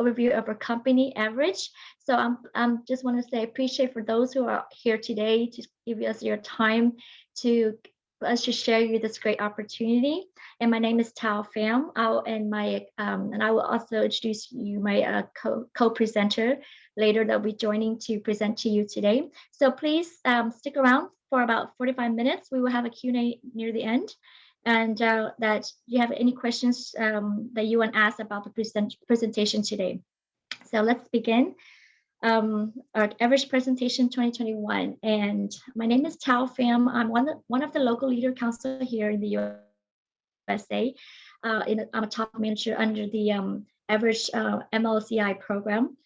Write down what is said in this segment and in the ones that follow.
overview of our company, Evorich. So I'm just want to say appreciate for those who are here today to give us your time to us to share you this great opportunity. And my name is Thao Pham. And I will also introduce you my co-presenter later that will be joining to present to you today. So please stick around for about 45 minutes. We will have a Q&A near the end, and that you have any questions that you want to ask about the presentation today. So let's begin our Evorich presentation 2021. And my name is Thao Pham. I'm one of the local leader council here in the USA. I'm a top manager under the Evorich MLCI program.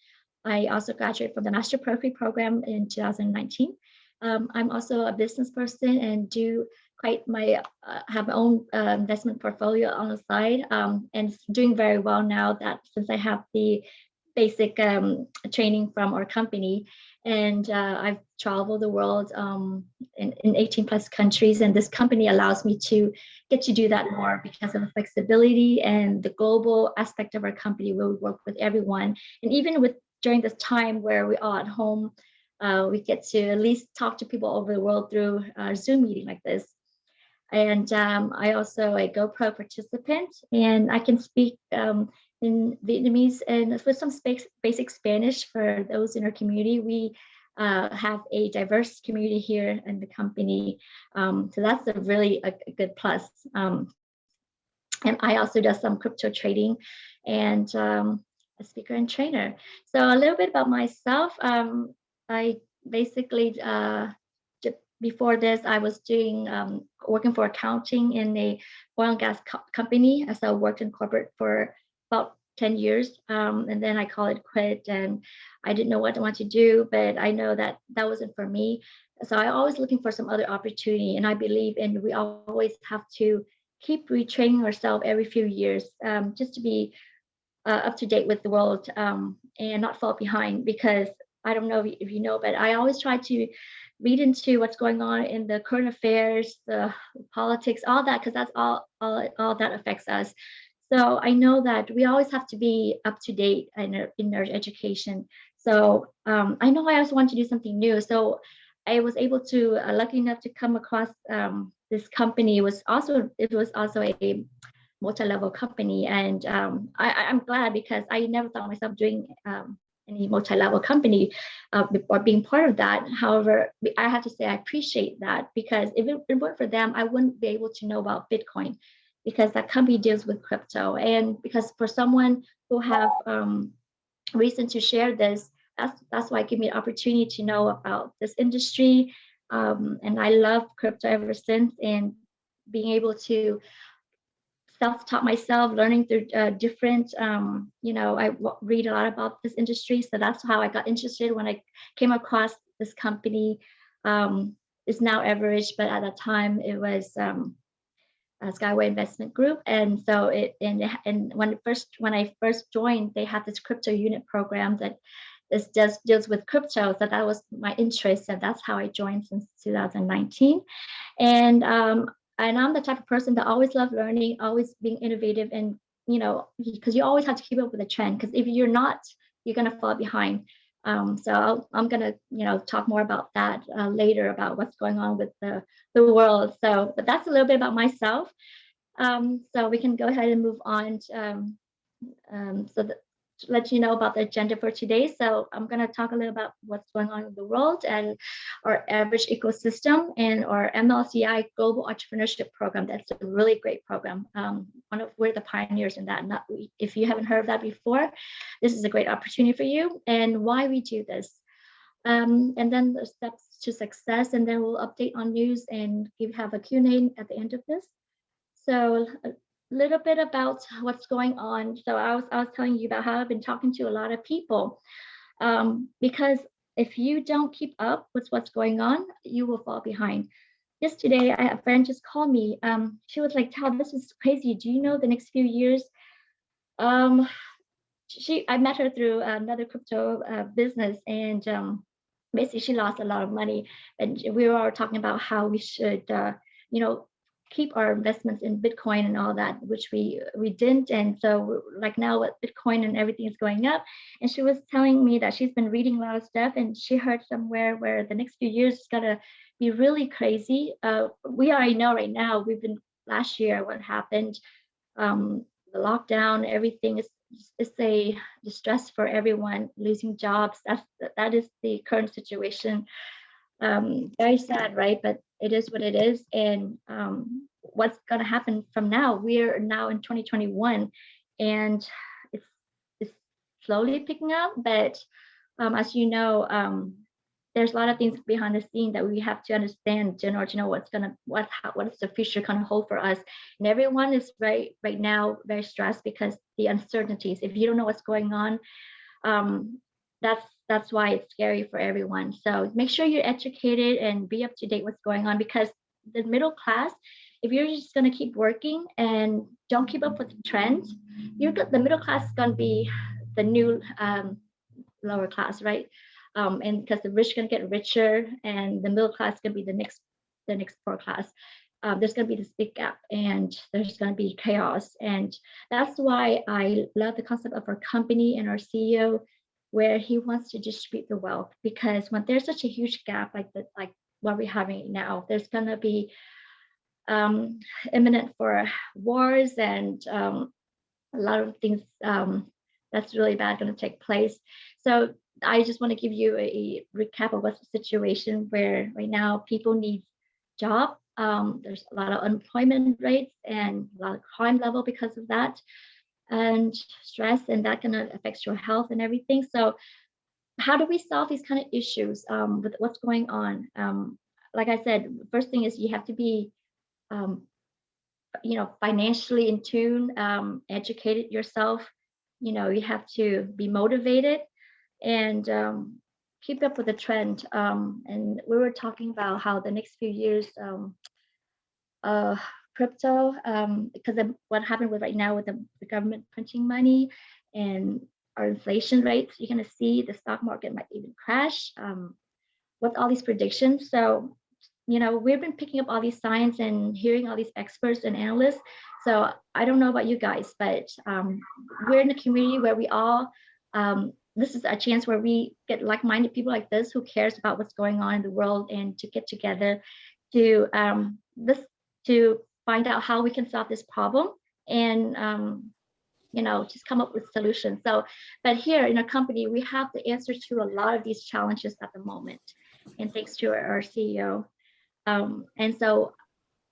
I also graduated from the Master Profi program in 2019. I'm also a business person and do quite my have my own investment portfolio on the side, and it's doing very well now that since I have the basic training from our company, and I've traveled the world in 18 plus countries, and this company allows me to get to do that more because of the flexibility and the global aspect of our company where we work with everyone, and even with during this time where we're all at home, we get to at least talk to people over the world through a Zoom meeting like this. And I also a GoPro participant, and I can speak in Vietnamese and with some basic Spanish for those in our community. We have a diverse community here in the company, so that's a really a good plus. And I also do some crypto trading and a speaker and trainer. So a little bit about myself. I basically before this, I was doing working for accounting in a oil and gas company. So I worked in corporate for about 10 years, and then I called it quit, and I didn't know what I want to do, but I know that that wasn't for me. So I always looking for some other opportunity, and I believe in we always have to keep retraining ourselves every few years, just to be up to date with the world, and not fall behind. Because I don't know if you know, but I always try to read into what's going on in the current affairs, the politics, all that, because that's all that affects us. So I know that we always have to be up to date in our education. So I know I also want to do something new. So I was able to lucky enough to come across this company. It was also a multi-level company, and I'm glad because I never thought myself doing any multi-level company or being part of that. However, I have to say I appreciate that, because if it weren't for them, I wouldn't be able to know about Bitcoin, because that company deals with crypto. And because for someone who have reason to share this, that's why it gave me an opportunity to know about this industry. And I love crypto ever since, and being able to self-taught myself, learning through different, I read a lot about this industry. So that's how I got interested when I came across this company. It's now Evorich, but at that time it was Skyway Investment Group. And so and when I first joined, they had this crypto unit program that deals with crypto. So that was my interest, and that's how I joined since 2019. And I'm the type of person that always love learning, always being innovative, and because you always have to keep up with the trend. Because if you're not, you're gonna fall behind. So I'm gonna talk more about that later, about what's going on with the world. So, but that's a little bit about myself. So we can go ahead and move on. So to let you know about the agenda for today. So I'm going to talk a little about what's going on in the world and our Evorich ecosystem and our MLCI Global Entrepreneurship Program. That's a really great program. We're the pioneers in that. If you haven't heard of that before, this is a great opportunity for you, and why we do this. And then the steps to success, and then we'll update on news and have a Q&A at the end of this. So a little bit about what's going on. So I was telling you about how I've been talking to a lot of people, because if you don't keep up with what's going on, you will fall behind. Yesterday, a friend just called me. She was like, "Tal, this is crazy. Do you know the next few years?" I met her through another crypto business, and basically she lost a lot of money. And we were all talking about how we should, keep our investments in Bitcoin and all that, which we didn't. And so like now with Bitcoin and everything is going up. And she was telling me that she's been reading a lot of stuff, and she heard somewhere where the next few years is gonna be really crazy. We already know right now, we've been last year what happened, the lockdown, everything is a distress for everyone, losing jobs. That is the current situation. Very sad, right? But it is what it is. And what's going to happen from now? We're now in 2021, and it's slowly picking up. But as you know, there's a lot of things behind the scene that we have to understand in order to know what is the future going to hold for us. And everyone is right now very stressed because the uncertainties. If you don't know what's going on, that's why it's scary for everyone. So make sure you're educated and be up to date what's going on, because the middle class, if you're just going to keep working and don't keep up with the trends, the middle class is going to be the new lower class, right? And because the rich are going to get richer, and the middle class is going to be the next poor class. There's going to be this big gap, and there's going to be chaos. And that's why I love the concept of our company and our CEO, where he wants to distribute the wealth. Because when there's such a huge gap like what we're having now, there's going to be imminent for wars and a lot of things that's really bad going to take place. So I just want to give you a recap of what's the situation where right now people need job. There's a lot of unemployment rates and a lot of crime level because of that, and stress, and that kind of affects your health and everything. So how do we solve these kind of issues with what's going on? Like I said, first thing is you have to be financially in tune, educated yourself. You have to be motivated and keep up with the trend. And we were talking about how the next few years, uh, crypto, because of what happened with right now with the government printing money and our inflation rates, you're going to see the stock market might even crash with all these predictions. So we've been picking up all these signs and hearing all these experts and analysts. So I don't know about you guys, but we're in a community where we all, this is a chance where we get like-minded people like this who cares about what's going on in the world, and to get together to to find out how we can solve this problem, and just come up with solutions. So, but here in our company, we have the answer to a lot of these challenges at the moment, and thanks to our CEO. And so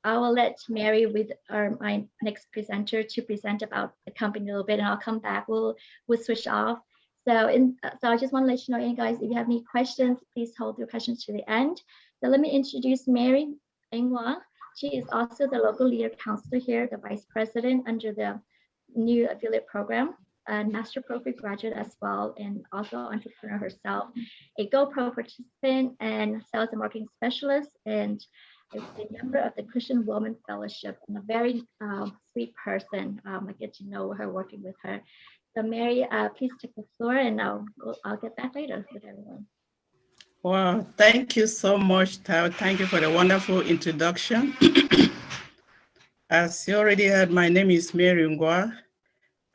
I will let Mary with my next presenter to present about the company a little bit, and I'll come back. We'll switch off. So I just want to let you know, guys, if you have any questions, please hold your questions to the end. So let me introduce Mary Ngwa. She is also the local leader counselor here, the vice president under the new affiliate program, a master program graduate as well, and also entrepreneur herself, a GoPro participant and sales and marketing specialist, and is a member of the Christian Woman Fellowship, and a very sweet person. I get to know her working with her. So Mary, please take the floor, and I'll get back later with everyone. Wow, thank you so much, Thao. Thank you for the wonderful introduction. As you already heard, my name is Mary Ngwa.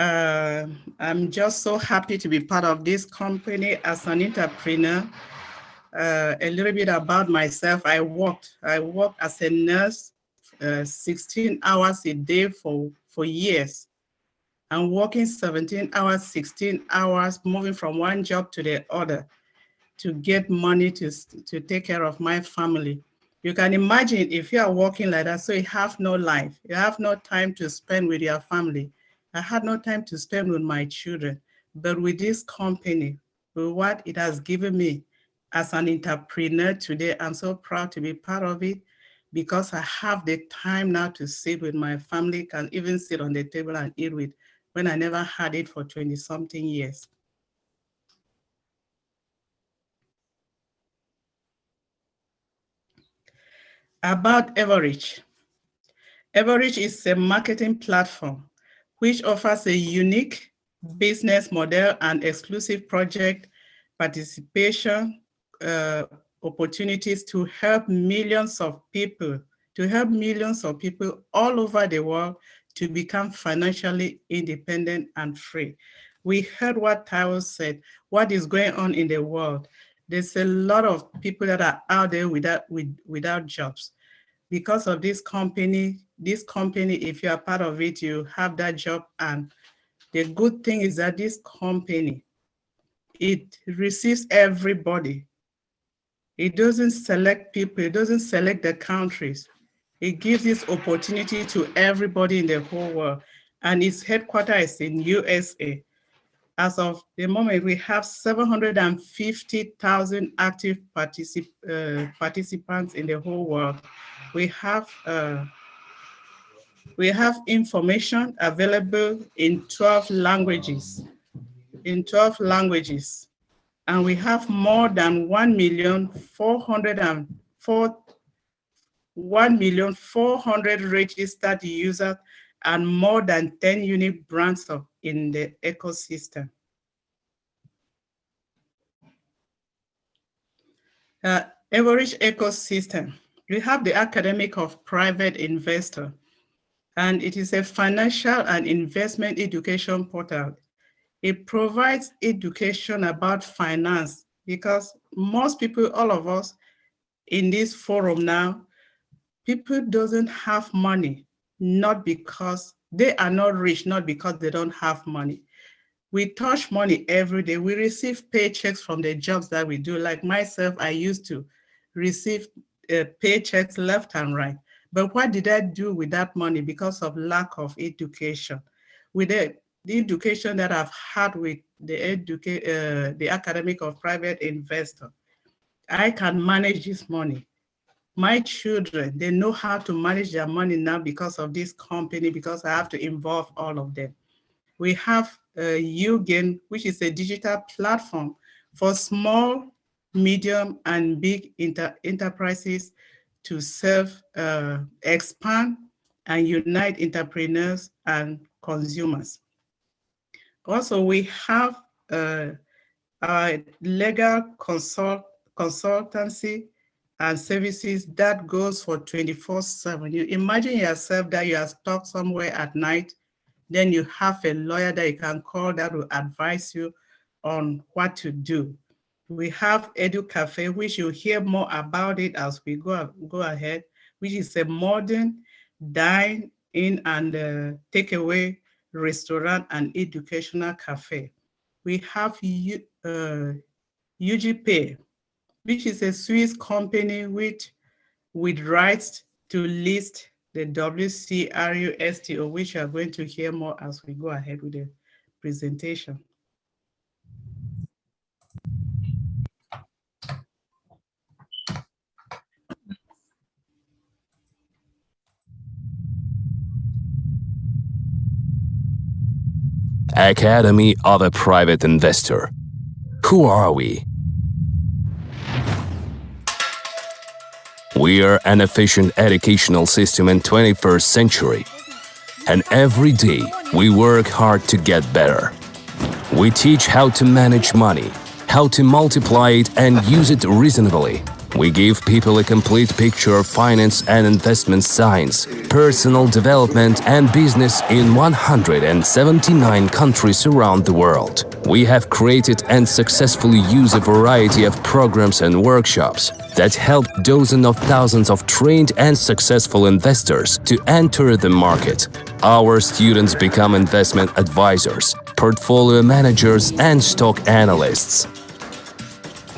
I'm just so happy to be part of this company as an entrepreneur. A little bit about myself. I worked as a nurse 16 hours a day for years. I'm working 17 hours, 16 hours, moving from one job to the other to get money to take care of my family. You can imagine if you are working like that, so you have no life, you have no time to spend with your family. I had no time to spend with my children, but with this company, with what it has given me as an entrepreneur today, I'm so proud to be part of it, because I have the time now to sit with my family, can even sit on the table and eat with, when I never had it for 20-something years. About Evorich. Evorich is a marketing platform which offers a unique business model and exclusive project participation opportunities to help millions of people to help millions of people all over the world to become financially independent and free. We heard what Thao said, what is going on in the world. There's a lot of people that are out there without jobs. Because of this company, if you are part of it, you have that job. And the good thing is that this company, it receives everybody. It doesn't select people, it doesn't select the countries. It gives this opportunity to everybody in the whole world. And its headquarters is in USA. As of the moment, we have 750,000 active participants in the whole world. We have information available in 12 languages. And we have more than 1,400,000 registered users and more than 10 unique brands in the ecosystem. Evorich ecosystem. We have the Academic of Private Investor, and it is a financial and investment education portal. It provides education about finance because most people, all of us in this forum now, people doesn't have money, not because they are not rich, not because they don't have money. We touch money every day. We receive paychecks from the jobs that we do. Like myself, I used to receive paychecks left and right. But what did I do with that money because of lack of education? With the education that I've had with the Academic of Private Investor, I can manage this money. My children, they know how to manage their money now because of this company, because I have to involve all of them. We have UGain, which is a digital platform for small, medium, and big enterprises to serve, expand, and unite entrepreneurs and consumers. Also, we have legal consultancy and services that goes for 24/7. You imagine yourself that you are stuck somewhere at night, then you have a lawyer that you can call that will advise you on what to do. We have Edu Cafe, which you'll hear more about it as we go ahead, which is a modern dine-in and takeaway restaurant and educational cafe. We have UGPay, which is a Swiss company with rights to list the WCRUSTO, which you are going to hear more as we go ahead with the presentation. Academy of a Private Investor. Who are we? We are an efficient educational system in 21st century. And every day, we work hard to get better. We teach how to manage money, how to multiply it and use it reasonably. We give people a complete picture of finance and investment science, personal development and business in 179 countries around the world. We have created and successfully used a variety of programs and workshops that help dozens of thousands of trained and successful investors to enter the market. Our students become investment advisors, portfolio managers, and stock analysts.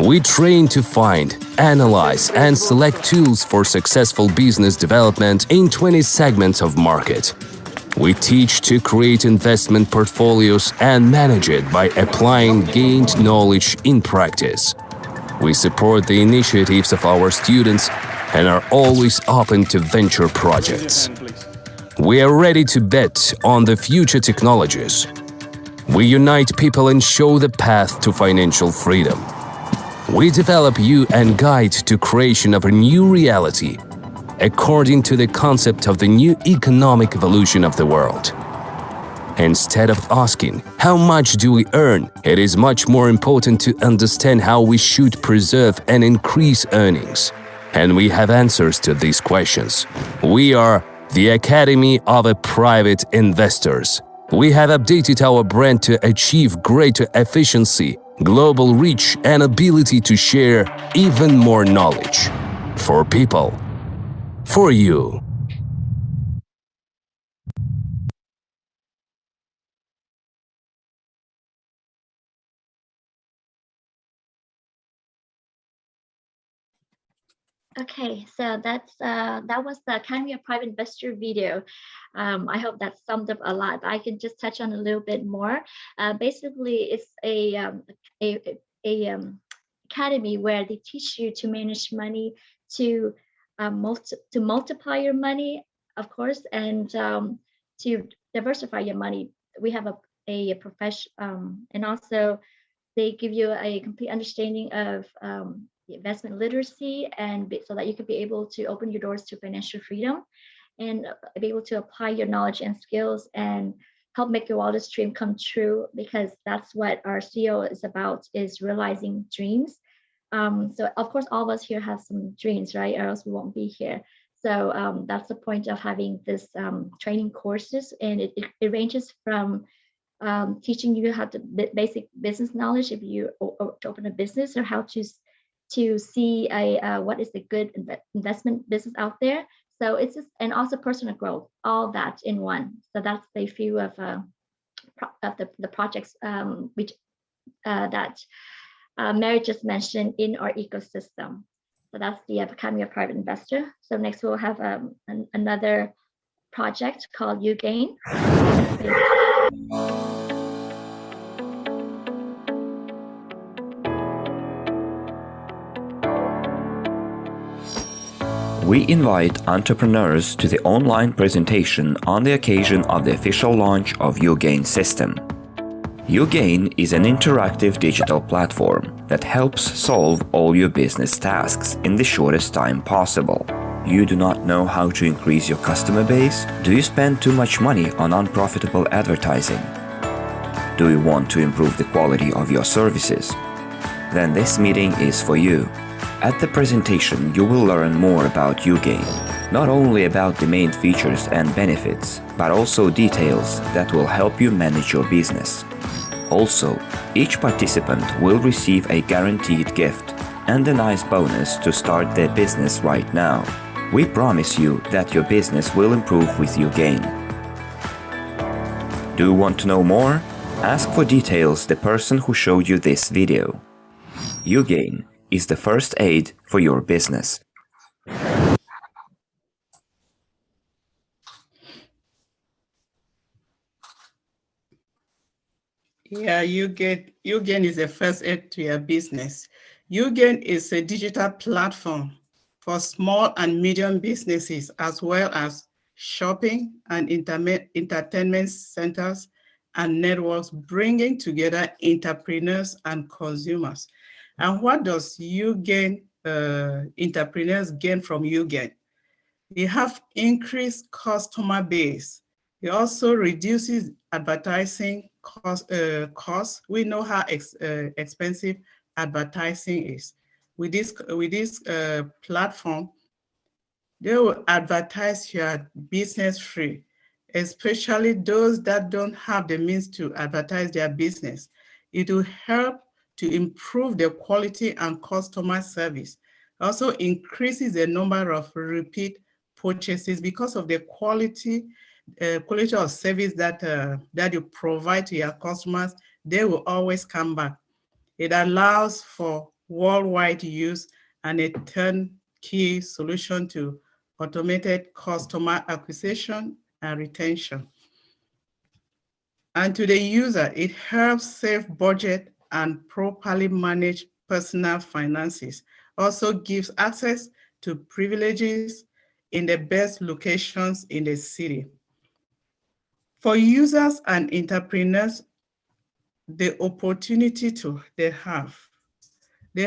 We train to find, analyze, and select tools for successful business development in 20 segments of market. We teach to create investment portfolios and manage it by applying gained knowledge in practice. We support the initiatives of our students and are always open to venture projects. We are ready to bet on the future technologies. We unite people and show the path to financial freedom. We develop you and guide to creation of a new reality, according to the concept of the new economic evolution of the world. Instead of asking, how much do we earn, it is much more important to understand how we should preserve and increase earnings. And we have answers to these questions. We are the Academy of Private Investors. We have updated our brand to achieve greater efficiency, global reach, and ability to share even more knowledge. For people. For you. Okay, so that was the Academy of Private Investor video. I hope that summed up a lot. I can just touch on a little bit more. Basically, it's a academy where they teach you to manage money, to to multiply your money, of course, and to diversify your money. We have a profession, and also they give you a complete understanding of investment literacy, and so that you could be able to open your doors to financial freedom and be able to apply your knowledge and skills and help make your wildest dream come true, because that's what our CEO is about, is realizing dreams. So of course, all of us here have some dreams, right? Or else we won't be here. So that's the point of having this training courses, and it ranges from teaching you how to basic business knowledge if you or to open a business, or how to see a what is the good investment business out there. So it's just, and also personal growth, all that in one. So that's a few of the projects which that Mary just mentioned in our ecosystem. So that's the Academy of Private Investor. So next we'll have another project called UGain. We invite entrepreneurs to the online presentation on the occasion of the official launch of UGain system. UGain is an interactive digital platform that helps solve all your business tasks in the shortest time possible. You do not know how to increase your customer base? Do you spend too much money on unprofitable advertising? Do you want to improve the quality of your services? Then this meeting is for you. At the presentation, you will learn more about UGain, not only about the main features and benefits, but also details that will help you manage your business. Also, each participant will receive a guaranteed gift and a nice bonus to start their business right now. We promise you that your business will improve with UGain. Do you want to know more? Ask for details the person who showed you this video. UGain is the first aid for your business. Yeah, UGain is the first aid to your business. UGain is a digital platform for small and medium businesses, as well as shopping and entertainment centers and networks, bringing together entrepreneurs and consumers. And what does entrepreneurs gain from UGain? They have increased customer base. It also reduces advertising costs. We know how expensive advertising is. With this platform, they will advertise your business free, especially those that don't have the means to advertise their business. It will help to improve the quality and customer service. Also increases the number of repeat purchases because of the quality of service that you provide to your customers. They will always come back. It allows for worldwide use and a turnkey solution to automated customer acquisition and retention. And to the user, it helps save budget and properly manage personal finances. Also gives access to privileges in the best locations in the city. For users and entrepreneurs, the opportunity they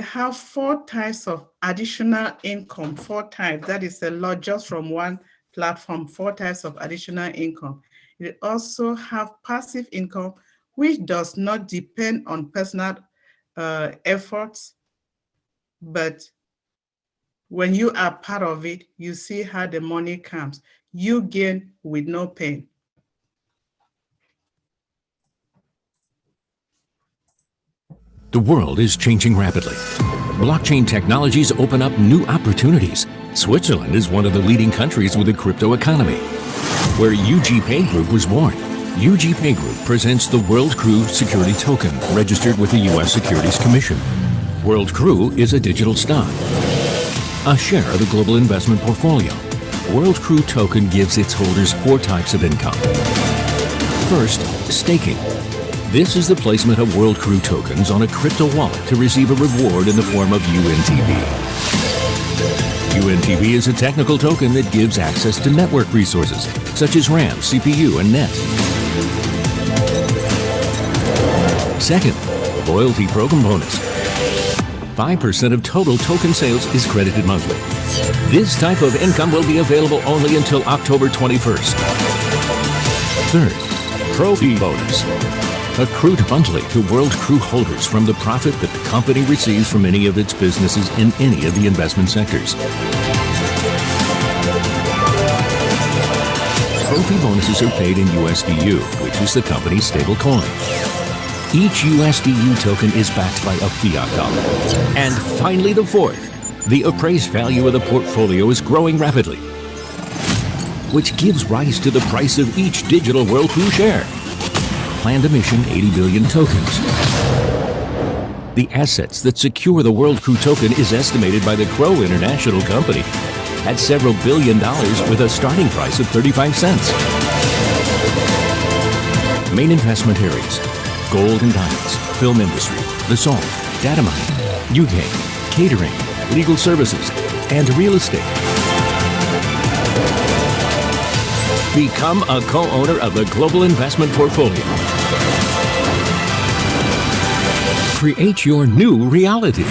have 4 types of additional income, 4 types. That is a lot just from one platform, 4 types of additional income. They also have passive income, which does not depend on personal efforts, but When you are part of it, you see how the money comes. You gain with no pain. The world is changing rapidly. Blockchain technologies open up new opportunities. Switzerland is one of the leading countries with a crypto economy, where UGPay Group was born. UGPay Group presents the World Crew Security Token, registered with the U.S. Securities Commission. World Crew is a digital stock, a share of the global investment portfolio. World Crew Token gives its holders 4 types of income. First, staking. This is the placement of World Crew tokens on a crypto wallet to receive a reward in the form of UNTB. UNTB is a technical token that gives access to network resources, such as RAM, CPU, and net. Second, loyalty program bonus. 5% of total token sales is credited monthly. This type of income will be available only until October 21st. Third, trophy bonus. Accrued monthly to World Crew holders from the profit that the company receives from any of its businesses in any of the investment sectors. Trophy bonuses are paid in USDU, which is the company's stable coin. Each USDU token is backed by a fiat dollar. And finally, the fourth, the appraised value of the portfolio is growing rapidly, which gives rise to the price of each digital World Crew share. Planned emission 80 billion tokens. The assets that secure the World Crew token is estimated by the Crow International Company at several $1 billion with a starting price of 35 cents. Main investment areas: gold and diamonds, film industry, the salt, data mining, UK, catering, legal services, and real estate. Become a co-owner of the global investment portfolio. Create your new reality.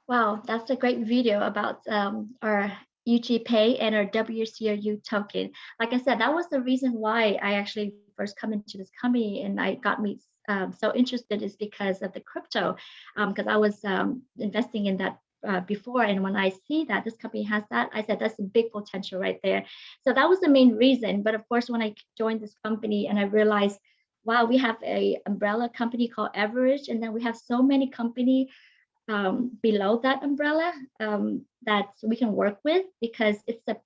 Wow, that's a great video about our UGPay and our WCRU token. Like I said, that was the reason why I actually first come into this company, and I got me so interested is because of the crypto, because I was investing in that before, and when I see that this company has that, I said that's a big potential right there. So that was the main reason. But of course, when I joined this company and I realized, wow, we have a umbrella company called Evorich, and then we have so many company below that umbrella that we can work with, because it's a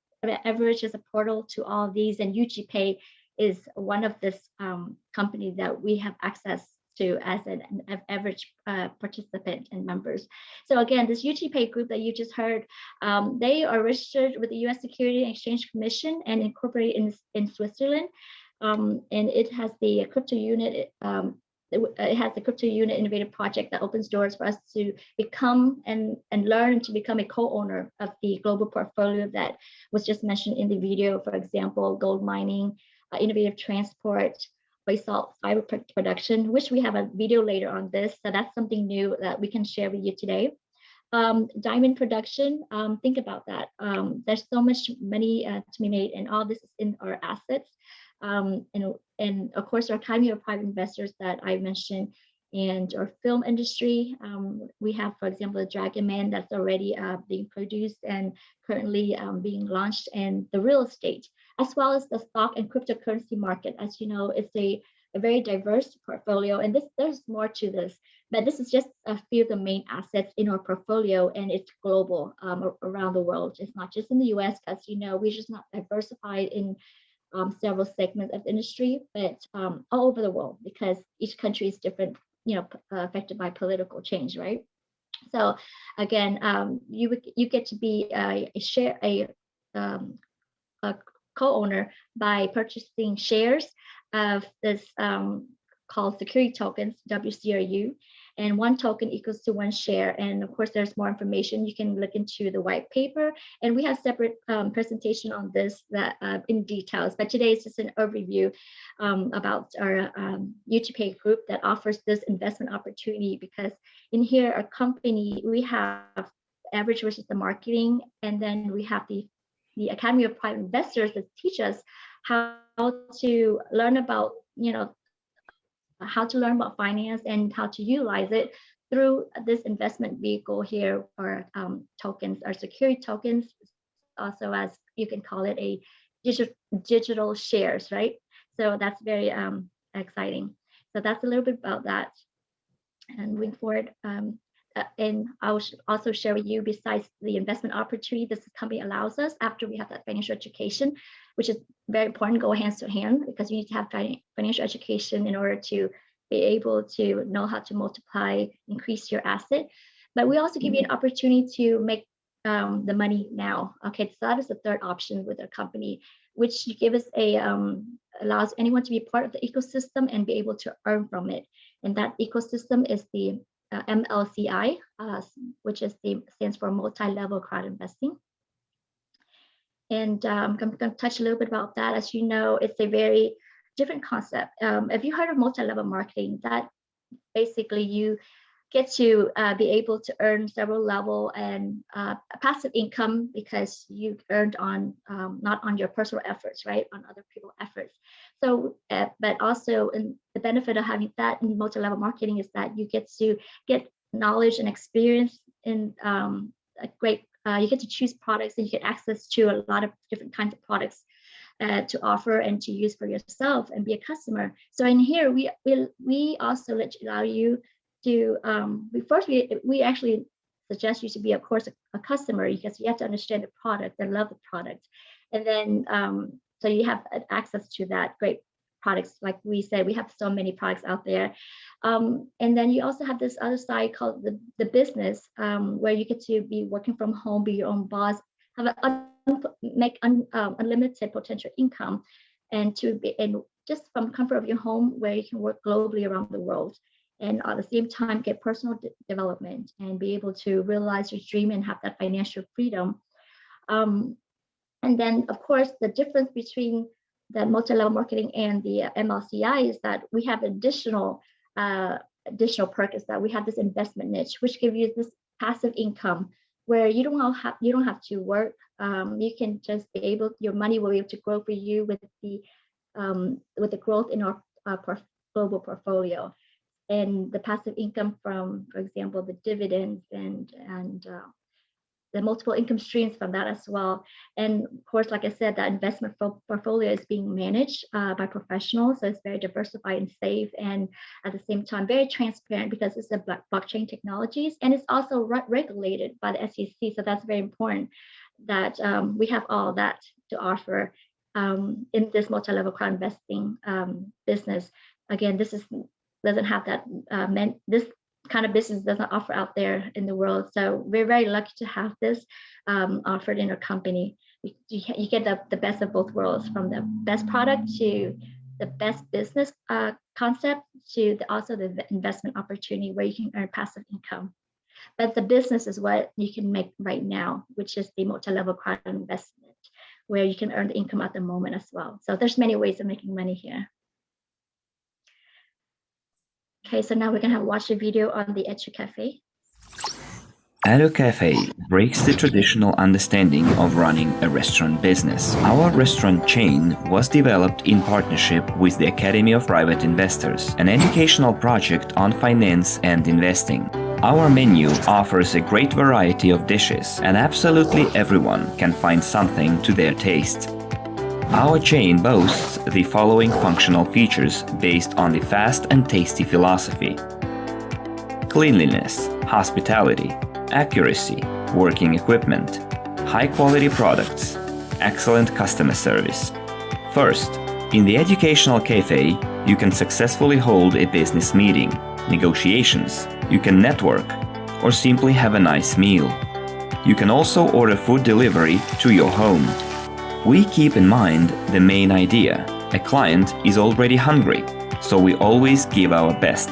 Evorich is a portal to all of these, and UGPay is one of this company that we have access to as an average participant and members. So again, this UGPay group that you just heard, they are registered with the U.S. Securities and Exchange Commission and incorporated in Switzerland, and it has the crypto unit. It has the crypto unit innovative project that opens doors for us to become and learn to become a co-owner of the global portfolio that was just mentioned in the video. For example, gold mining, innovative transport, basalt fiber production, which we have a video later on this. So that's something new that we can share with you today. Diamond production, think about that. There's so much money to be made, and all this is in our assets. And of course, our Academy of Private Investors that I mentioned, and our film industry. We have, for example, the Dragon Man that's already being produced and currently being launched, and the real estate, as well as the stock and cryptocurrency market. As you know, it's a very diverse portfolio, and there's more to this, but this is just a few of the main assets in our portfolio, and it's global around the world. It's not just in the US, because you know we're just not diversified in several segments of the industry, but all over the world, because each country is different, you know, affected by political change, right? So again, you get to be a co-owner by purchasing shares of this called security tokens, WCRU, and one token equals to one share. And of course, there's more information. You can look into the white paper, and we have separate presentation on this that in details. But today is just an overview about our UGPay group that offers this investment opportunity, because in here, our company, we have average versus the marketing, and then we have the Academy of Private Investors that teach us how to learn about, you know, how to learn about finance and how to utilize it through this investment vehicle here, or tokens, or security tokens, also as you can call it, a digital shares, right? So that's very exciting. So that's a little bit about that. And moving forward, and I will also share with you, besides the investment opportunity this company allows us after we have that financial education, which is very important, go hands to hand, because you need to have financial education in order to be able to know how to multiply, increase your asset. But we also give you an opportunity to make the money now. Okay, so that is the third option with our company, which give us allows anyone to be part of the ecosystem and be able to earn from it. And that ecosystem is the MLCI, which stands for multi-level crowd investing. And I'm going to touch a little bit about that. As you know, it's a very different concept. If you heard of multi-level marketing, that basically you get to be able to earn several level and passive income, because you earned on not on your personal efforts, right, on other people's efforts. So but also, in the benefit of having that in multi-level marketing is that you get to get knowledge and experience in a great you get to choose products, and you get access to a lot of different kinds of products to offer and to use for yourself and be a customer. So in here we also allow you to we actually suggest you to be, of course, a customer, because you have to understand the product and love the product. And then so you have access to that great products. Like we said, we have so many products out there. And then you also have this other side called the business, where you get to be working from home, be your own boss, have make unlimited potential income, and to be just from comfort of your home, where you can work globally around the world, and at the same time get personal development and be able to realize your dream and have that financial freedom. And then, of course, the difference between the multi-level marketing and the MLCI is that we have additional perk, is that we have this investment niche, which gives you this passive income where you don't have to work. You can just be able, your money will be able to grow for you with the growth in our global portfolio, and the passive income from, for example, the dividends and the multiple income streams from that as well. And of course, like I said, that investment portfolio is being managed by professionals, so it's very diversified and safe, and at the same time very transparent, because it's a blockchain technologies, and it's also regulated by the SEC. So that's very important that we have all that to offer in this multi-level crowd investing business. Again, this doesn't have that this kind of business doesn't offer out there in the world. So we're very lucky to have this offered in our company. You get the best of both worlds, from the best product to the best business concept to also the investment opportunity where you can earn passive income. But the business is what you can make right now, which is the multi-level crowd investment, where you can earn the income at the moment as well. So there's many ways of making money here. Okay, so now we're gonna watch a video on the Edu Cafe. Edu Cafe breaks the traditional understanding of running a restaurant business. Our restaurant chain was developed in partnership with the Academy of Private Investors, an educational project on finance and investing. Our menu offers a great variety of dishes, and absolutely everyone can find something to their taste. Our chain boasts the following functional features based on the fast and tasty philosophy: cleanliness, hospitality, accuracy, working equipment, high-quality products, excellent customer service. First, in the Educational Cafe, you can successfully hold a business meeting, negotiations, you can network, or simply have a nice meal. You can also order food delivery to your home. We keep in mind the main idea: a client is already hungry, so we always give our best.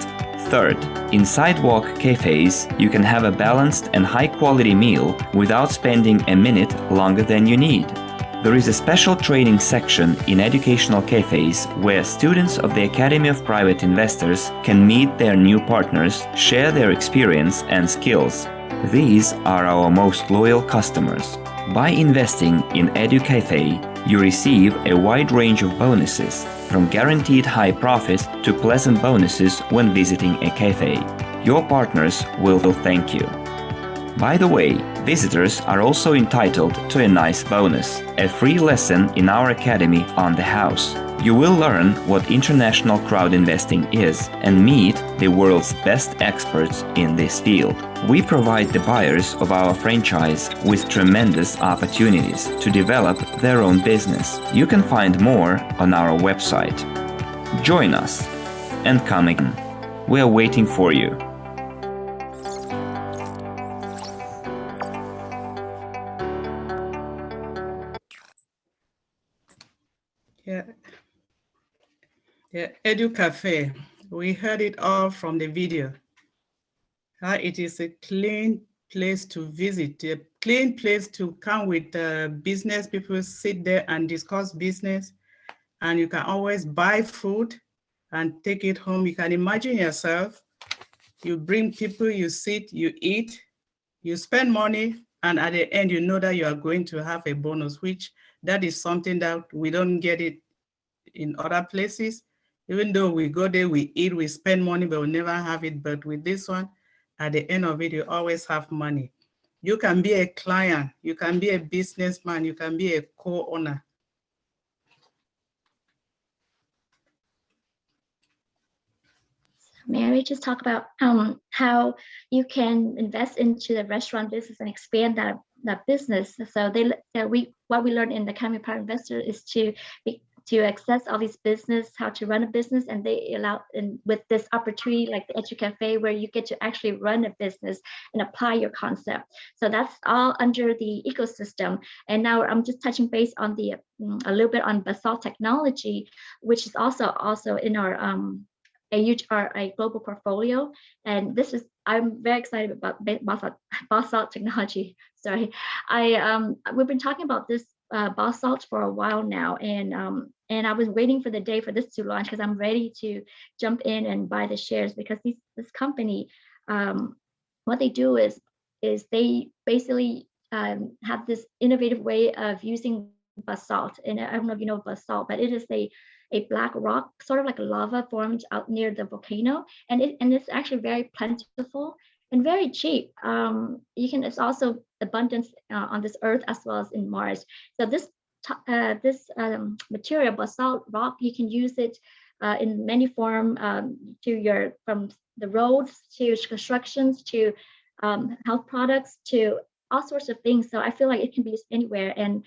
Third, in sidewalk cafes, you can have a balanced and high-quality meal without spending a minute longer than you need. There is a special training section in educational cafes where students of the Academy of Private Investors can meet their new partners, share their experience and skills. These are our most loyal customers. By investing in Edu Cafe, You receive a wide range of bonuses, from guaranteed high profits to pleasant bonuses when visiting a cafe. Your partners will thank you. By the way, visitors are also entitled to a nice bonus, a free lesson in our academy on the house. You will learn what international crowd investing is and meet the world's best experts in this field. We provide the buyers of our franchise with tremendous opportunities to develop their own business. You can find more on our website. Join us and come again. We are waiting for you. Yeah. The Edu Cafe, we heard it all from the video. How it is a clean place to visit, a clean place to come with business people, sit there and discuss business. And you can always buy food and take it home. You can imagine yourself, you bring people, you sit, you eat, you spend money, and at the end, you know that you are going to have a bonus, which that is something that we don't get it in other places. Even though we go there, we eat, we spend money, but we never have it. But with this one, at the end of it, you always have money. You can be a client, you can be a businessman, you can be a co-owner. Mary, just talk about how you can invest into the restaurant business and expand that business. So what we learned in the Academy of Power Investor is to access all these business, how to run a business, and they allow, and with this opportunity like the Edu Cafe, where you get to actually run a business and apply your concept. So that's all under the ecosystem. And now I'm just touching base on a little bit on basalt technology, which is also in our a global portfolio. And I'm very excited about basalt technology. Sorry, we've been talking about this basalt for a while now, and I was waiting for the day for this to launch because I'm ready to jump in and buy the shares, because this company, what they do is they basically have this innovative way of using basalt. And I don't know if you know basalt, but it is a black rock, sort of like a lava formed out near the volcano, and it's actually very plentiful and very cheap. It's also abundant on this earth as well as in Mars. So this material, basalt rock, you can use it in many forms, from the roads to constructions to health products to all sorts of things. So I feel like it can be used anywhere, and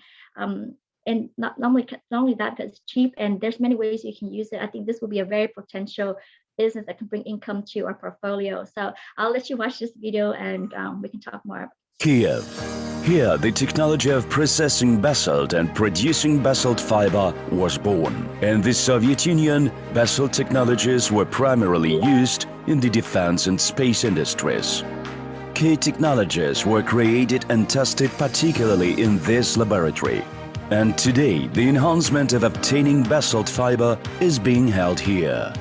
not only that, but it's cheap, and there's many ways you can use it. I think this will be a very potential business that can bring income to our portfolio. So I'll let you watch this video, and we can talk more. Kiev. Here, the technology of processing basalt and producing basalt fiber was born. In the Soviet Union, basalt technologies were primarily used in the defense and space industries. Key technologies were created and tested particularly in this laboratory. And today, the enhancement of obtaining basalt fiber is being held here.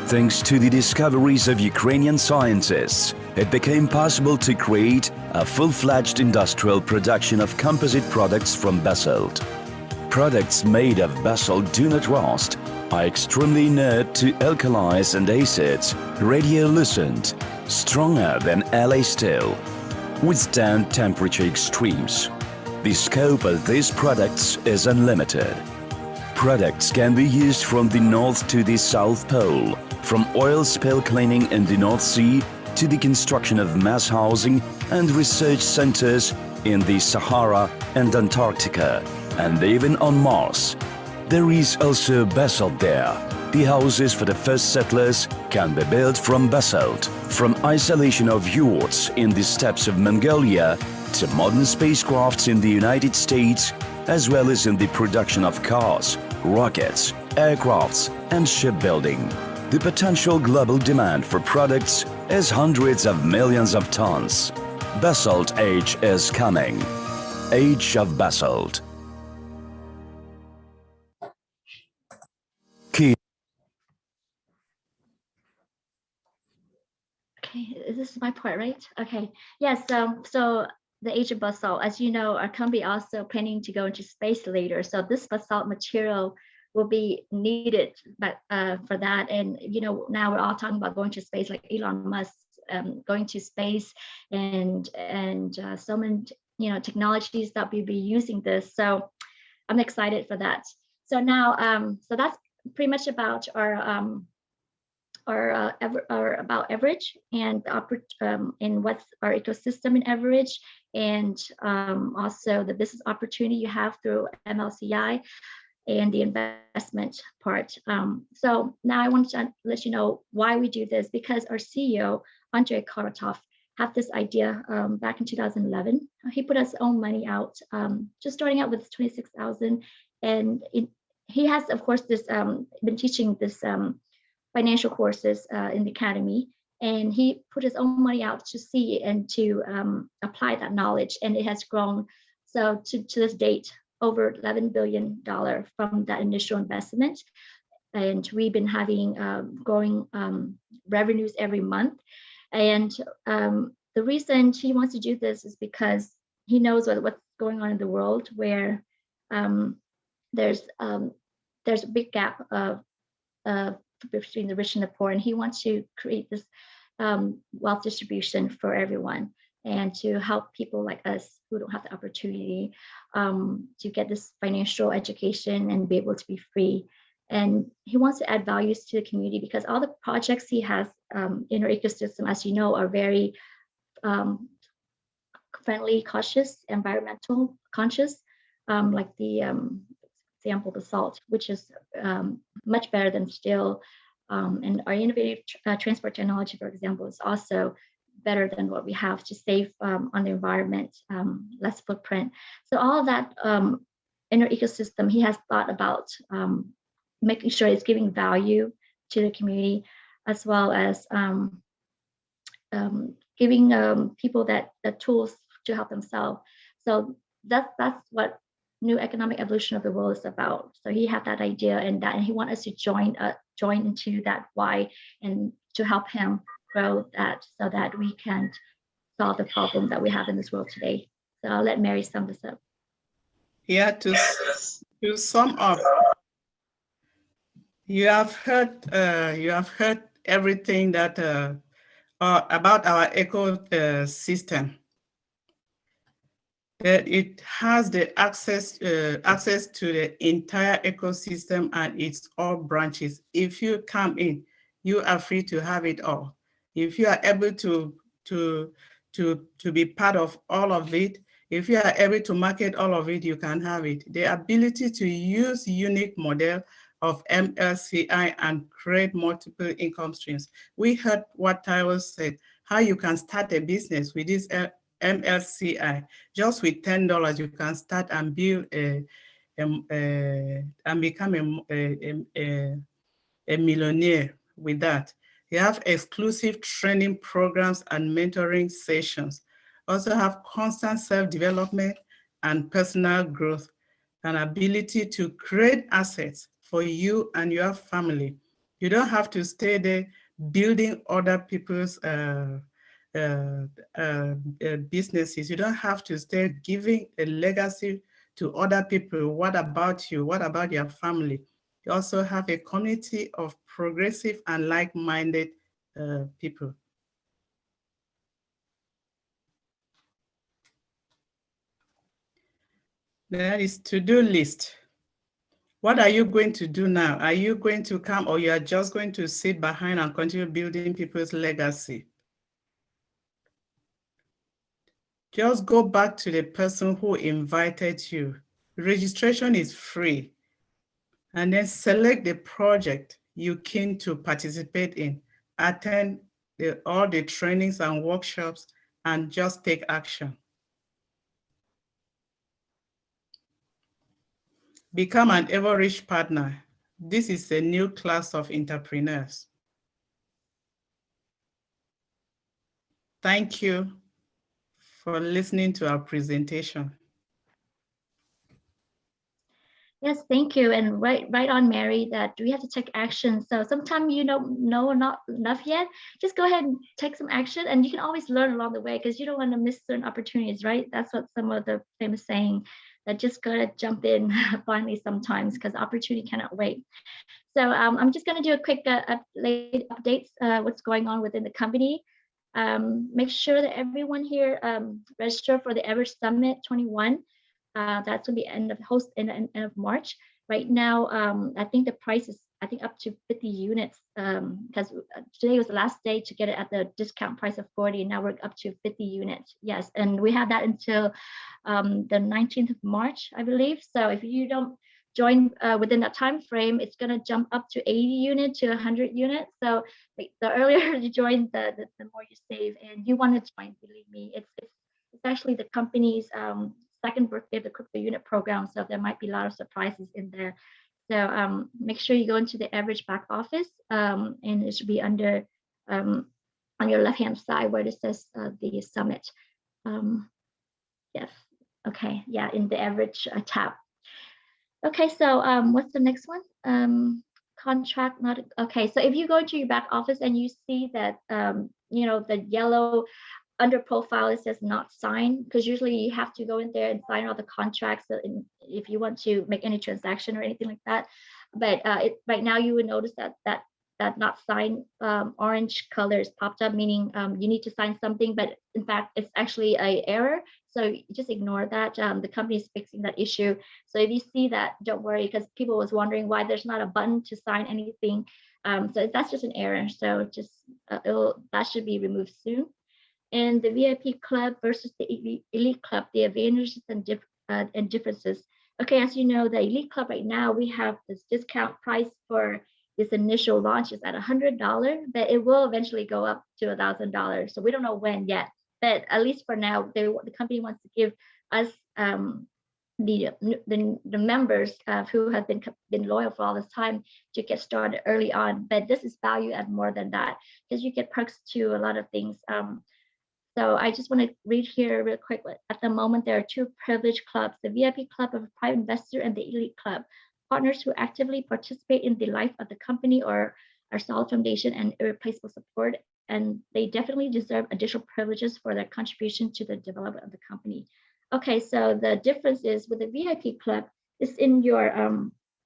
Thanks to the discoveries of Ukrainian scientists, it became possible to create a full-fledged industrial production of composite products from basalt. Products made of basalt do not rust, are extremely inert to alkalis and acids, radiolucent, stronger than alloy steel, withstand temperature extremes. The scope of these products is unlimited. Products can be used from the North to the South Pole, from oil spill cleaning in the North Sea to the construction of mass housing and research centers in the Sahara and Antarctica, and even on Mars. There is also basalt there. The houses for the first settlers can be built from basalt, from isolation of yurts in the steppes of Mongolia to modern spacecrafts in the United States, as well as in the production of cars, rockets, aircrafts, and shipbuilding. The potential global demand for products is hundreds of millions of tons. Basalt age is coming. Age of basalt. Key. Okay, this is my part, right? Okay. Yes. So the age of basalt. As you know, our company also planning to go into space later. So this basalt material will be needed for that. And, now we're all talking about going to space, like Elon Musk going to space, and so many, technologies that we'll be using this. So I'm excited for that. So now, so that's pretty much about our about Evorich and what's our ecosystem in Evorich, and also the business opportunity you have through MLCI and the investment part. So now I want to let you know why we do this, because our CEO, Andrei Karatov, had this idea back in 2011. He put his own money out, just starting out with 26,000. And he has, of course, been teaching this financial courses in the academy. And he put his own money out to see and to apply that knowledge. And it has grown. So to this date, over $11 billion from that initial investment. And we've been having growing revenues every month. And the reason he wants to do this is because he knows what's going on in the world, where there's a big gap between the rich and the poor, and he wants to create this wealth distribution for everyone, and to help people like us who don't have the opportunity to get this financial education and be able to be free. And he wants to add values to the community, because all the projects he has in our ecosystem, as you know, are very friendly, cautious, environmental conscious, like the example, the salt, which is much better than steel. And our innovative transport technology, for example, is also better than what we have to save on the environment, less footprint. So all of that in our ecosystem, he has thought about making sure it's giving value to the community, as well as giving people the tools to help themselves. So that's what new economic evolution of the world is about. So he had that idea, and he wanted us to join into that why, and to help him grow that, so that we can solve the problem that we have in this world today. So I'll let Mary sum this up. Yeah, to sum up, you have heard everything that about our ecosystem. That it has the access to the entire ecosystem and its all branches. If you come in, you are free to have it all. If you are able to be part of all of it, if you are able to market all of it, you can have it. The ability to use unique model of MLCI and create multiple income streams. We heard what Thao said, how you can start a business with this MLCI. Just with $10, you can start and build and become a millionaire with that. You have exclusive training programs and mentoring sessions. Also have constant self-development and personal growth, and ability to create assets for you and your family. You don't have to stay there building other people's businesses. You don't have to stay giving a legacy to other people. What about you? What about your family? You also have a community of progressive and like-minded people. That is to-do list. What are you going to do now? Are you going to come, or you are just going to sit behind and continue building people's legacy? Just go back to the person who invited you. Registration is free. And then select the project you're keen to participate in. Attend all the trainings and workshops, and just take action. Become an Evorich partner. This is a new class of entrepreneurs. Thank you for listening to our presentation. Yes, thank you. And right on, Mary, that we have to take action. So sometimes you don't know not enough yet. Just go ahead and take some action, and you can always learn along the way because you don't want to miss certain opportunities, right? That's what some of the famous saying, that just gotta jump in blindly sometimes because opportunity cannot wait. So I'm just gonna do a quick updates, what's going on within the company. Make sure that everyone here register for the Evorich Summit 21. That's going to be end of March. Right now, I think the price is up to 50 units because today was the last day to get it at the discount price of 40. And now we're up to 50 units. Yes, and we have that until the 19th of March, I believe. So if you don't join within that time frame, it's going to jump up to 80 units to 100 units. So the earlier you join, the more you save. And you want to join, believe me. It's actually the company's second birthday of the crypto unit program, so there might be a lot of surprises in there. So make sure you go into the Evorich back office, and it should be under on your left hand side where it says the summit. Yes, okay, yeah, in the Evorich tab. Okay, so what's the next one? Contract not okay. So if you go into your back office and you see that the yellow under profile it says not signed, because usually you have to go in there and sign all the contracts if you want to make any transaction or anything like that. But right now you would notice that not signed orange color is popped up, meaning you need to sign something, but in fact it's actually a error. So just ignore that. The company is fixing that issue. So if you see that, don't worry, because people was wondering why there's not a button to sign anything. So that's just an error. So just that should be removed soon. And the VIP club versus the elite club, the advantages and differences. Okay, as you know, the elite club right now, we have this discount price for this initial launch is at $100, but it will eventually go up to $1,000. So we don't know when yet, but at least for now, the company wants to give us the members who have been loyal for all this time to get started early on. But this is value at more than that, because you get perks to a lot of things. So I just want to read here real quick. At the moment, there are two privileged clubs, the VIP Club of a Private Investor and the Elite Club, partners who actively participate in the life of the company or our solid foundation and irreplaceable support. And they definitely deserve additional privileges for their contribution to the development of the company. Okay, so the difference is with the VIP Club, it's in your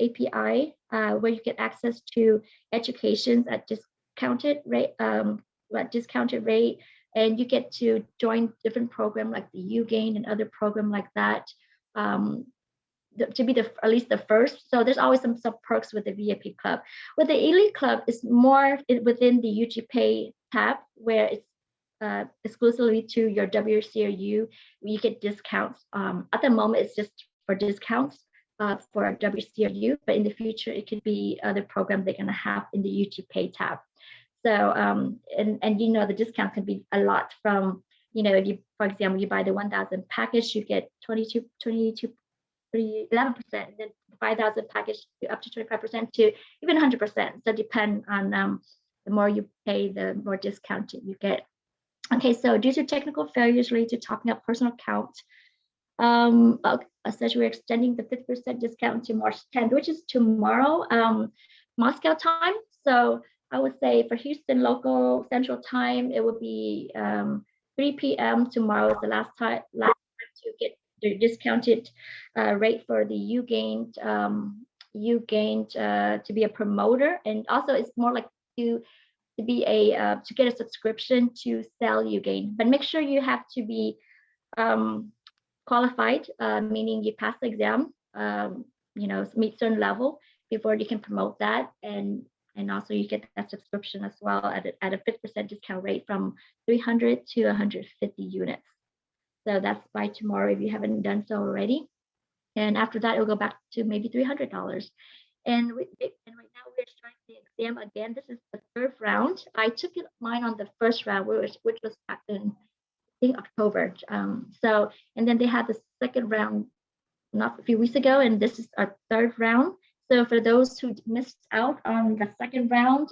API where you get access to educations at discounted rate, and you get to join different program like the UGain and other program like that to be at least the first. So there's always some perks with the VIP Club. With the Elite Club, it's more within the UG Pay tab where it's exclusively to your WCRU. You get discounts. At the moment, it's just for discounts for WCRU, but in the future, it could be other programs they're going to have in the UG Pay tab. So and the discount can be a lot from, if you, for example, you buy the 1,000 package, you get 11%, and then 5,000 package up to 25% to even 100%. So depend on the more you pay, the more discount you get. Okay, so due to technical failures related to topping up personal account, essentially we're extending the 50% discount to March 10th, which is tomorrow, Moscow time. So I would say for Houston local Central Time, it would be 3 p.m. tomorrow is the last time to get the discounted rate for the UGain to be a promoter, and also it's more like to be to get a subscription to sell UGain. But make sure you have to be qualified, meaning you pass the exam, meet certain level before you can promote that, and also you get that subscription as well at a 50% discount rate from 300 to 150 units. So that's by tomorrow if you haven't done so already. And after that, it'll go back to maybe $300. And right now we're starting the exam again. This is the third round. I took mine on the first round, which was back in, I think, October. And then they had the second round not a few weeks ago, and this is our third round. So for those who missed out on the second round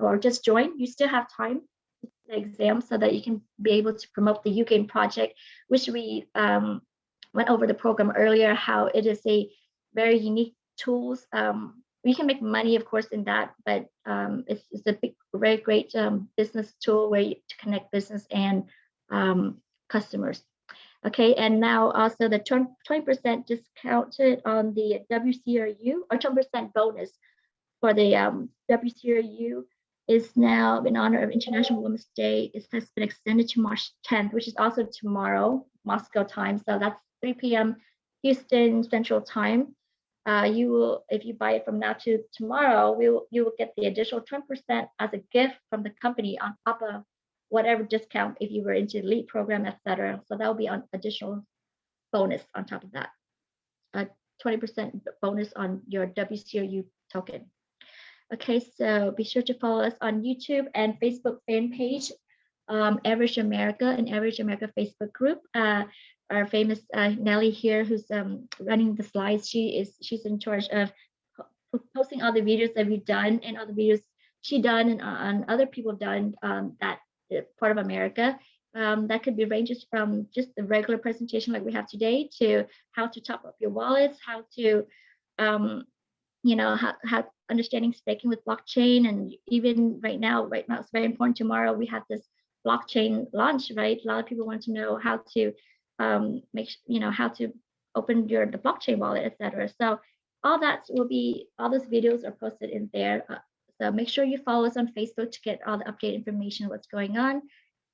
or just joined, you still have time to take the exam so that you can be able to promote the UGain project, which we went over the program earlier, how it is a very unique tools. We can make money, of course, in that, but it's a very great business tool where to connect business and customers. Okay, and now also the 20% discounted on the WCRU, or 20% bonus for the WCRU is now in honor of International Women's Day. It has been extended to March 10th, which is also tomorrow, Moscow time. So that's 3 p.m. Houston Central Time. You will, if you buy it from now to tomorrow, you will get the additional 20% as a gift from the company on top of whatever discount if you were into the LEAP program, etc. So that will be an additional bonus on top of that. 20% bonus on your WCRU token. Okay, so be sure to follow us on YouTube and Facebook fan page, Evorich America and Evorich America Facebook group. Our famous Nelly here, who's running the slides, she's in charge of posting all the videos that we've done and all the videos she done and other people done that part of America. That could be ranges from just the regular presentation like we have today to how to top up your wallets, how to how understanding staking with blockchain, and even right now it's very important. Tomorrow we have this blockchain launch, right? A lot of people want to know how to how to open the blockchain wallet, etc. So all those videos are posted in there. So make sure you follow us on Facebook to get all the update information, what's going on.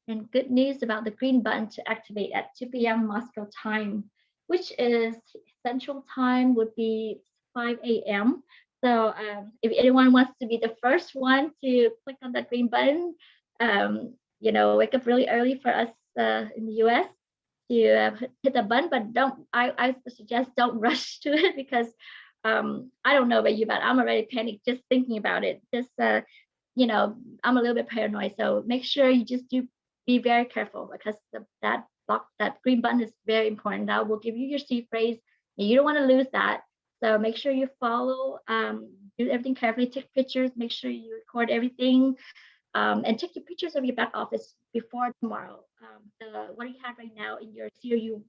And good news about the green button to activate at 2 p.m. Moscow time, which is Central Time would be 5 a.m. So if anyone wants to be the first one to click on that green button, wake up really early for us in the US to hit the button, but I suggest don't rush to it because I don't know about you, but I'm already panicked just thinking about it. Just I'm a little bit paranoid, so make sure you just be very careful because that green button is very important. That will give you your seed phrase, and you don't want to lose that. So make sure you follow, do everything carefully, take pictures, make sure you record everything, and take your pictures of your back office before tomorrow. What you have right now in your CRU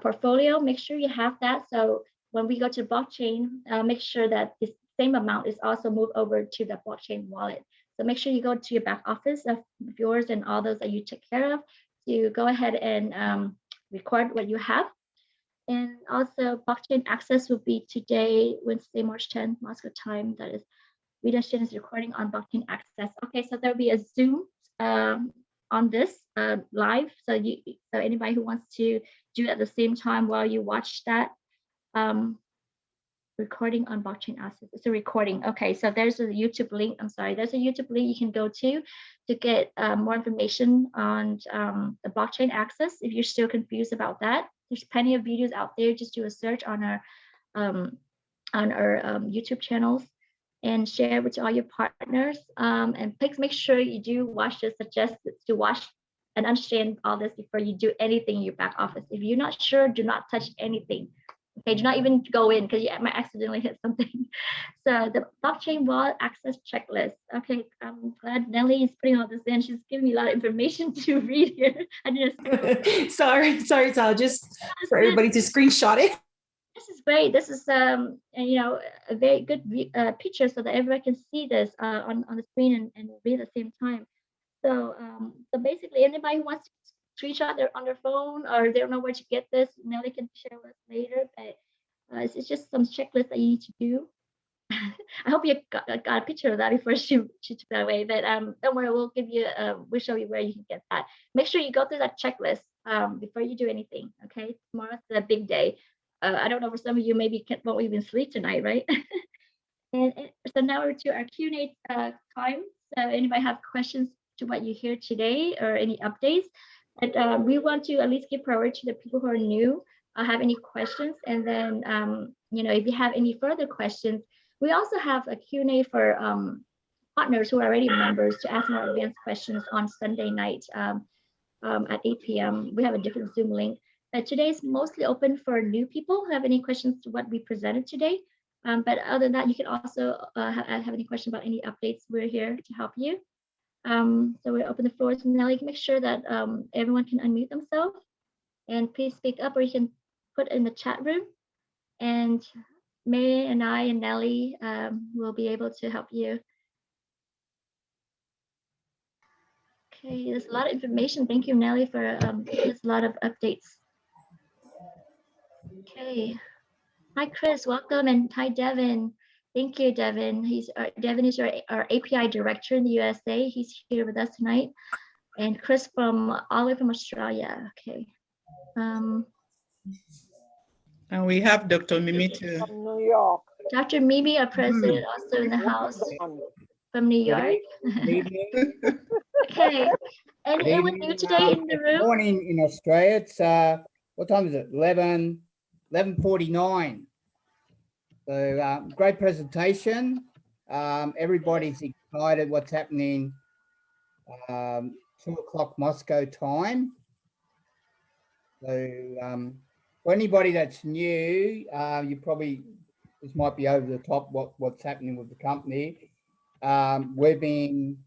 portfolio, make sure you have that. So when we go to blockchain, make sure that this same amount is also moved over to the blockchain wallet. So make sure you go to your back office of yours and all those that you take care of to go ahead and record what you have. And also blockchain access will be today, Wednesday, March 10th, Moscow time. That is, Rita Shin is recording on blockchain access. Okay, so there'll be a Zoom on this live. So anybody who wants to do it at the same time while you watch that recording on blockchain access. It's a recording. Okay, so there's a YouTube link. I'm sorry, there's a YouTube link you can go to get more information on the blockchain access. If you're still confused about that, there's plenty of videos out there. Just do a search on our YouTube channels and share with all your partners. And please make sure you do watch this. Suggest to watch and understand all this before you do anything in your back office. If you're not sure, do not touch anything. Okay, do not even go in because you might accidentally hit something. So the blockchain wallet access checklist. Okay, I'm glad Nelly is putting all this in. She's giving me a lot of information to read here. I just sorry, Thao, just for everybody to screenshot it. This is great. This is a very good picture so that everyone can see this on the screen and read at the same time. So basically, anybody who wants to screenshot on their phone or they don't know where to get this, Nelly can share with us later. But it's just some checklist that you need to do. I hope you got a picture of that before she took that away. But don't worry, we'll show you where you can get that. Make sure you go through that checklist before you do anything. Okay, tomorrow's the big day. I don't know, for some of you maybe won't even sleep tonight, right? and so now we're to our Q&A time. So anybody have questions to what you hear today or any updates? And we want to at least give priority to the people who are new, have any questions. And then, if you have any further questions, we also have a Q&A for partners who are already members to ask more advanced questions on Sunday night at 8 p.m. We have a different Zoom link. Today is mostly open for new people who have any questions to what we presented today. But other than that, you can also have any question about any updates. We're here to help you. So we'll open the floor to Nelly. Make sure that everyone can unmute themselves and please speak up, or you can put in the chat room. And May and I and Nelly will be able to help you. Okay, there's a lot of information. Thank you, Nelly, for giving us a lot of updates. Okay. Hi, Chris. Welcome, and hi, Devin. Thank you, Devin. Devin is our API director in the USA. He's here with us tonight, and Chris from all the way from Australia. Okay. And we have Dr. Mimi too. From New York. Dr. Mimi, our president, also in the house from New York. Okay. Anyone new today in the room? Morning in Australia. It's what time is it? 11:49. So great presentation. Everybody's excited what's happening. 2:00 Moscow time. So for anybody that's new, you probably, this might be over the top what's happening with the company. We've been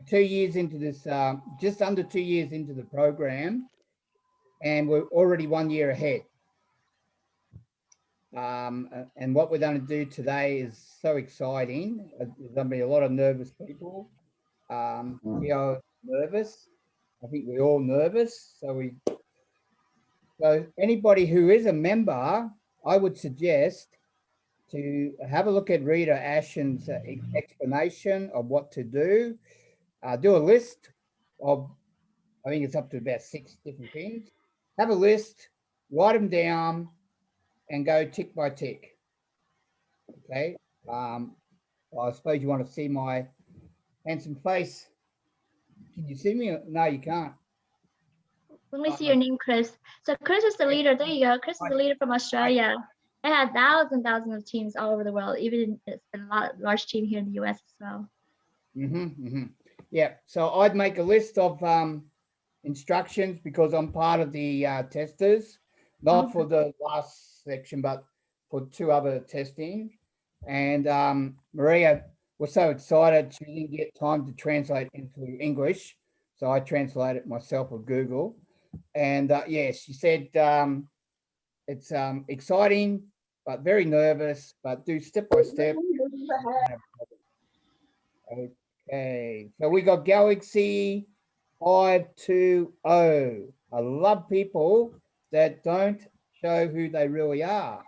2 years into this, just under 2 years into the program, and we're already 1 year ahead. And what we're going to do today is so exciting. There's going to be a lot of nervous people. We are nervous. I think we're all nervous. So anybody who is a member, I would suggest to have a look at Rita Ashen's explanation of what to do. Do a list of, I think it's up to about 6 different things. Have a list, write them down, and go tick by tick. Okay. I suppose you want to see my handsome face. Can you see me? No, you can't. Let me see your name, Chris. So Chris is the leader. There you go. Chris is the leader from Australia. I have thousands and thousands of teams all over the world, even a large team here in the US as well. Yeah. So I'd make a list of instructions because I'm part of the testers, not for the last section, but for 2 other testing. And Maria was so excited she didn't get time to translate into English, so I translated myself with Google. And yeah, she said it's exciting but very nervous, but do step by step. Okay, so we got Galaxy 520. I love people that don't show who they really are.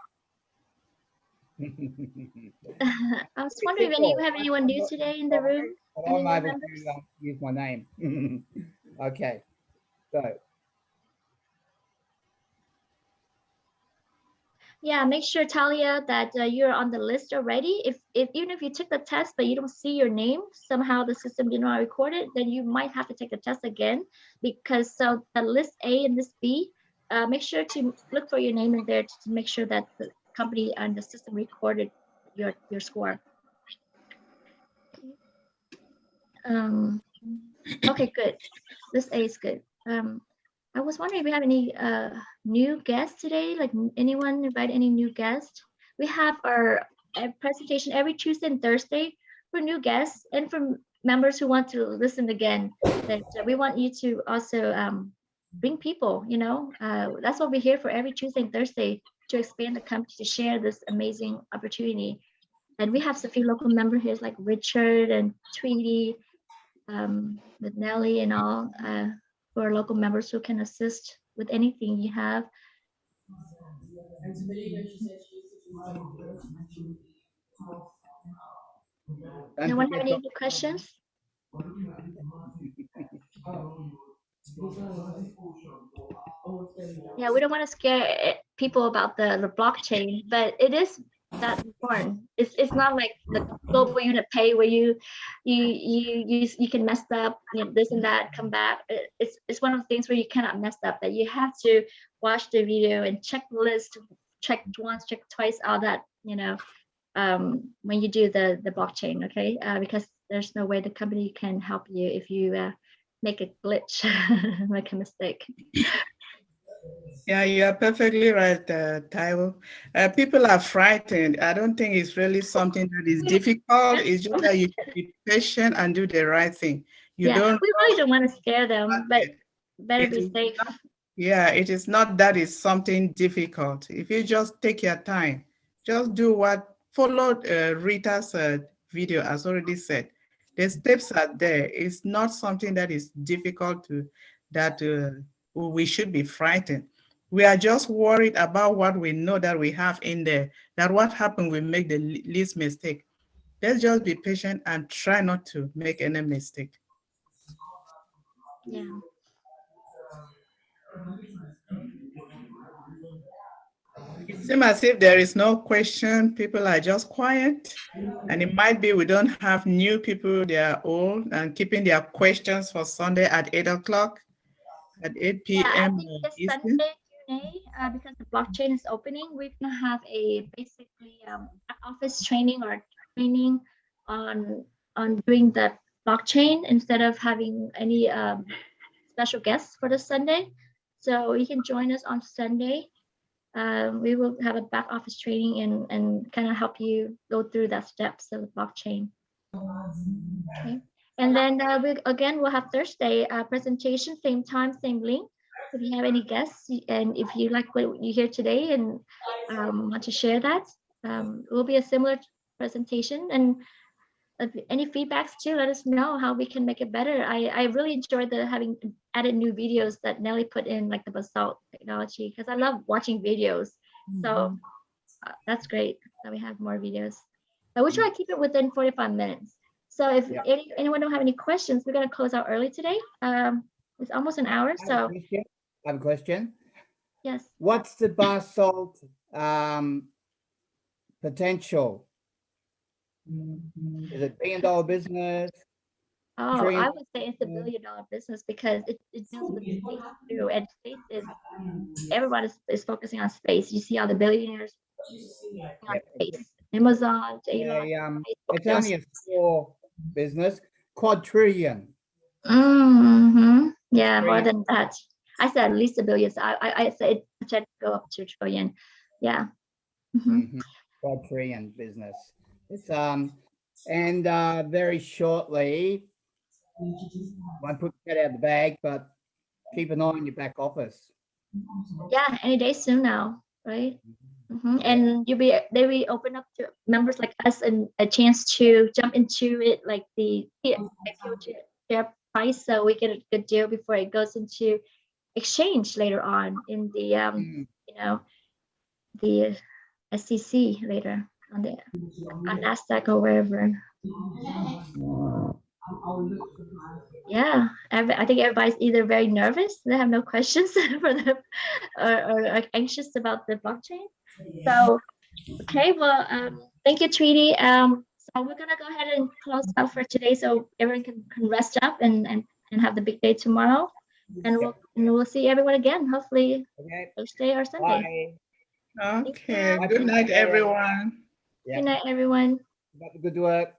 I was wondering if you have anyone new today in the room. I'm able to use my name. Okay, so. Yeah, make sure, Talia, that you're on the list already. If even if you took the test but you don't see your name, somehow the system did not record it, then you might have to take the test again, because so the list A and list B, make sure to look for your name in there to make sure that the company and the system recorded your score. Okay, good. List A is good. I was wondering if we have any new guests today, like anyone invite any new guests? We have our presentation every Tuesday and Thursday for new guests and for members who want to listen again. That we want you to also bring people, you know, that's what we're here for every Tuesday and Thursday, to expand the company, to share this amazing opportunity. And we have a few local members here like Richard and Tweety, with Nelly and all, for local members who can assist with anything you have. Anyone have any questions? Yeah, we don't want to scare people about the blockchain, but it is that important. It's not like the global unit pay where you can mess up, you know, this and that, come back. It's one of the things where you cannot mess up, that you have to watch the video and check the list, check once, check twice, all that, you know, when you do the blockchain, okay? Because there's no way the company can help you if you make a glitch, make a mistake. Yeah, you are perfectly right, Thao. People are frightened. I don't think it's really something that is difficult. It's just that you should be patient and do the right thing. We really don't want to scare them, but better be safe. Yeah, it is not that it's something difficult. If you just take your time, Just do what followed Rita's video as already said. The steps are there. It's not something that is difficult to, that we should be frightened. We are just worried about what we know that we have in there, that what happened, we make the least mistake. Let's just be patient and try not to make any mistake. Yeah. It seems as if there is no question. People are just quiet. And it might be we don't have new people, they are old and keeping their questions for Sunday at 8 o'clock, at 8 Yeah, I p.m. think this Eastern. Sunday Q&A, because the blockchain is opening, we're gonna have a basically office training or training on doing the blockchain instead of having any special guests for the Sunday. So you can join us on Sunday. We will have a back office training and kind of help you go through that steps of the blockchain. Okay. And then we'll have Thursday presentation, same time, same link. If you have any guests and if you like what you hear today and want to share that, it will be a similar presentation. And any feedbacks too, let us know how we can make it better. I really enjoyed the having added new videos that Nelly put in, like the basalt technology, because I love watching videos. So that's great that we have more videos. But we try to keep it within 45 minutes. So if anyone don't have any questions, we're gonna close out early today. It's almost an hour, so I have a question. yes. What's the basalt potential? Is it $1 billion business? Oh, Trillion I would say it's a $1 billion business because it deals with space too, and space is everyone is focusing on space. You see all the billionaires on space. Amazon, Elon, it's only a small business, quadrillion. Yeah, more than that. I said at least $1 billion. So I said it potentially go up to $1 trillion. Yeah. Quadrillion business. It's and very shortly, won't put that out of the bag, but keep an eye on your back office. Yeah, any day soon now, right? And they will open up to members like us and a chance to jump into it, like the IPO share price, so we get a good deal before it goes into exchange later on in the the SEC later on NASDAQ or wherever. Yeah, I think everybody's either very nervous, they have no questions for them, or anxious about the blockchain. So, okay, well, thank you, Tweety. So we're gonna go ahead and close out for today, so everyone can rest up and have the big day tomorrow, and we'll see everyone again, hopefully Thursday or Sunday. Bye. Okay. Good night, everyone. Good night, everyone. Good work.